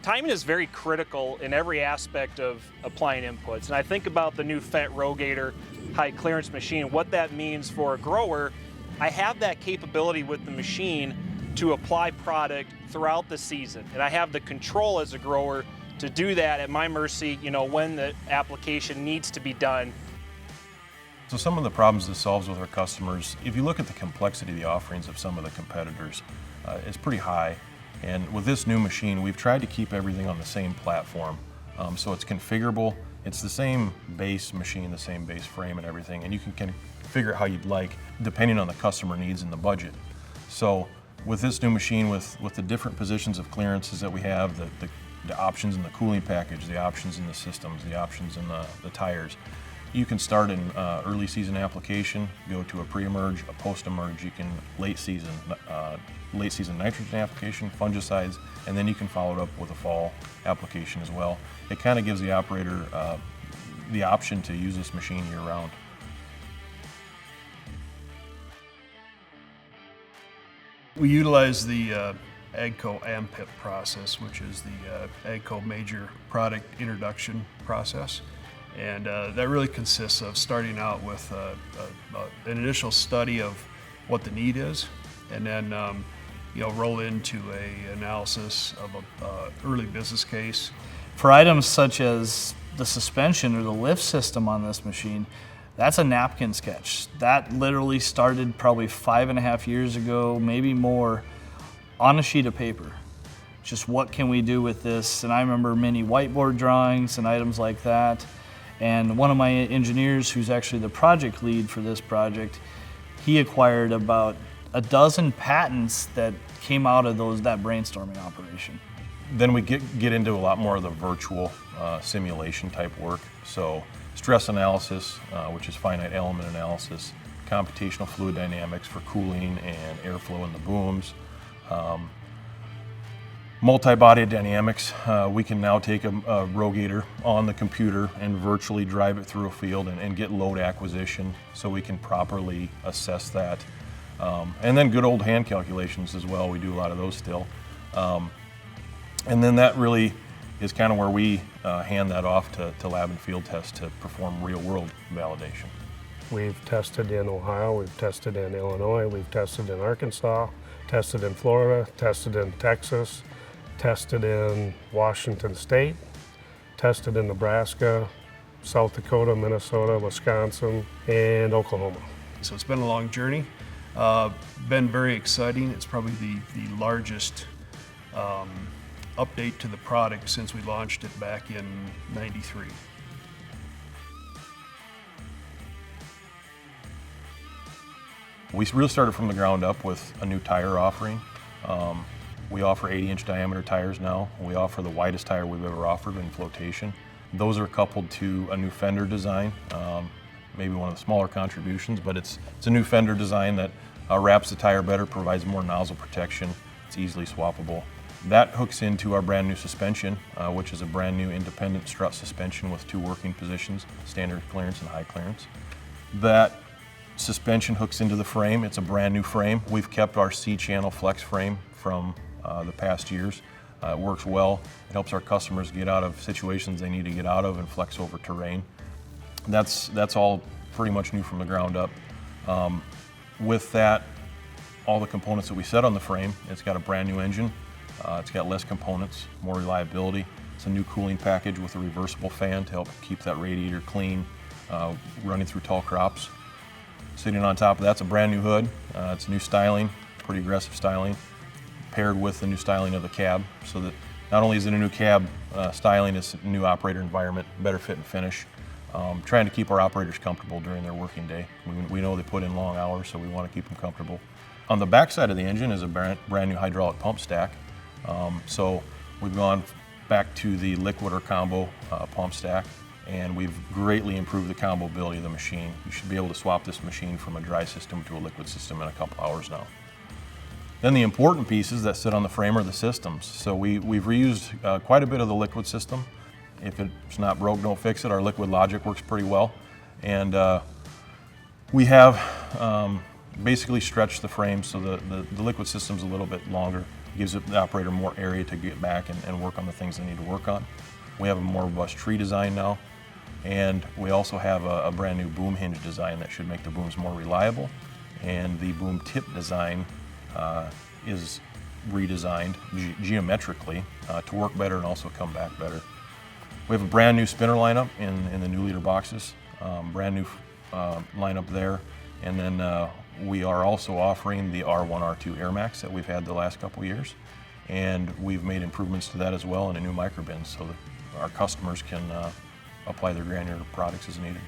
Timing is very critical in every aspect of applying inputs. And I think about the new Fendt Rogator high clearance machine, what that means for a grower. I have that capability with the machine to apply product throughout the season. And I have the control as a grower to do that at my mercy, when the application needs to be done. So some of the problems this solves with our customers, if you look at the complexity of the offerings of some of the competitors, it's pretty high. And with this new machine, we've tried to keep everything on the same platform. So it's configurable. It's the same base machine, the same base frame and everything, and you can configure it how you'd like, depending on the customer needs and the budget. So with this new machine, with the different positions of clearances that we have, the options in the cooling package, the options in the systems, the options in the tires, you can start an early season application, go to a pre-emerge, a post-emerge. You can late season nitrogen application, fungicides, and then you can follow it up with a fall application as well. It kind of gives the operator the option to use this machine year-round. We utilize the AGCO AMPIP process, which is the AGCO Major Product Introduction process. And that really consists of starting out with an initial study of what the need is, and then roll into an analysis of an early business case. For items such as the suspension or the lift system on this machine, that's a napkin sketch. That literally started probably 5.5 years ago, maybe more, on a sheet of paper. Just what can we do with this? And I remember many whiteboard drawings and items like that. And one of my engineers, who's actually the project lead for this project, he acquired about a dozen patents that came out of that brainstorming operation. Then we get into a lot more of the virtual simulation type work. So stress analysis, which is finite element analysis, computational fluid dynamics for cooling and airflow in the booms, multi-body dynamics. We can now take a Rogator on the computer and virtually drive it through a field and get load acquisition so we can properly assess that. And then good old hand calculations as well. We do a lot of those still. And then that really is kind of where we hand that off to lab and field tests to perform real world validation. We've tested in Ohio, we've tested in Illinois, we've tested in Arkansas, tested in Florida, tested in Texas, tested in Washington State, tested in Nebraska, South Dakota, Minnesota, Wisconsin, and Oklahoma. So it's been a long journey, been very exciting. It's probably the largest update to the product since we launched it back in '93. We really started from the ground up with a new tire offering. We offer 80-inch diameter tires now. We offer the widest tire we've ever offered in flotation. Those are coupled to a new fender design, maybe one of the smaller contributions, but it's a new fender design that wraps the tire better, provides more nozzle protection. It's easily swappable. That hooks into our brand new suspension, which is a brand new independent strut suspension with 2 working positions, standard clearance and high clearance. That suspension hooks into the frame. It's a brand new frame. We've kept our C-channel flex frame from the past years. It works well. It helps our customers get out of situations they need to get out of and flex over terrain. That's all pretty much new from the ground up. With that, all the components that we set on the frame, it's got a brand new engine. It's got less components, more reliability. It's a new cooling package with a reversible fan to help keep that radiator clean, running through tall crops. Sitting on top of that's a brand new hood. It's new styling, pretty aggressive styling, paired with the new styling of the cab, so that not only is it a new cab styling, it's a new operator environment, better fit and finish. Trying to keep our operators comfortable during their working day. We know they put in long hours, so we want to keep them comfortable. On the back side of the engine is a brand new hydraulic pump stack. So we've gone back to the liquid or combo pump stack, and we've greatly improved the combo ability of the machine. You should be able to swap this machine from a dry system to a liquid system in a couple hours now. Then the important pieces that sit on the frame are the systems. So we've reused quite a bit of the liquid system. If it's not broke, don't fix it. Our liquid logic works pretty well. And we have basically stretched the frame so the liquid system's a little bit longer. It gives the operator more area to get back and work on the things they need to work on. We have a more robust tree design now, and we also have a brand new boom hinge design that should make the booms more reliable. And the boom tip design is redesigned geometrically to work better and also come back better. We have a brand new spinner lineup in the new leader boxes, brand new lineup there. And then we are also offering the R1, R2 Air Max that we've had the last couple years. And we've made improvements to that as well in a new micro bin so that our customers can apply their granular products as needed.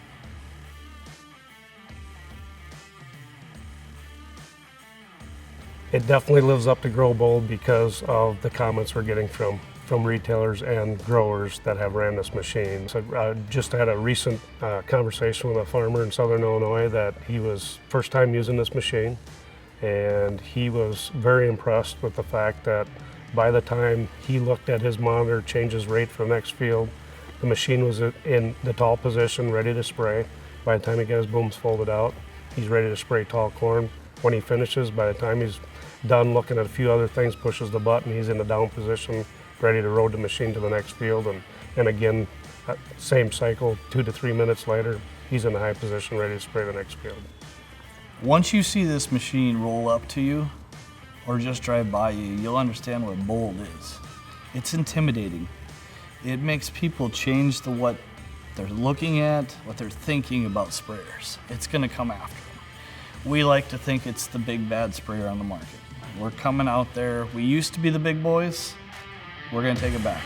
It definitely lives up to Grow Bold because of the comments we're getting from retailers and growers that have ran this machine. So I just had a recent conversation with a farmer in southern Illinois that he was first time using this machine, and he was very impressed with the fact that by the time he looked at his monitor, change his rate for the next field, the machine was in the tall position, ready to spray. By the time he got his booms folded out, he's ready to spray tall corn. When he finishes, by the time he's done looking at a few other things, pushes the button, he's in the down position, ready to load the machine to the next field. And again, same cycle, 2 to 3 minutes later, he's in the high position, ready to spray the next field. Once you see this machine roll up to you or just drive by you, you'll understand what bold is. It's intimidating. It makes people change what they're looking at, what they're thinking about sprayers. It's gonna come after them. We like to think it's the big bad sprayer on the market. We're coming out there. We used to be the big boys. We're gonna take it back.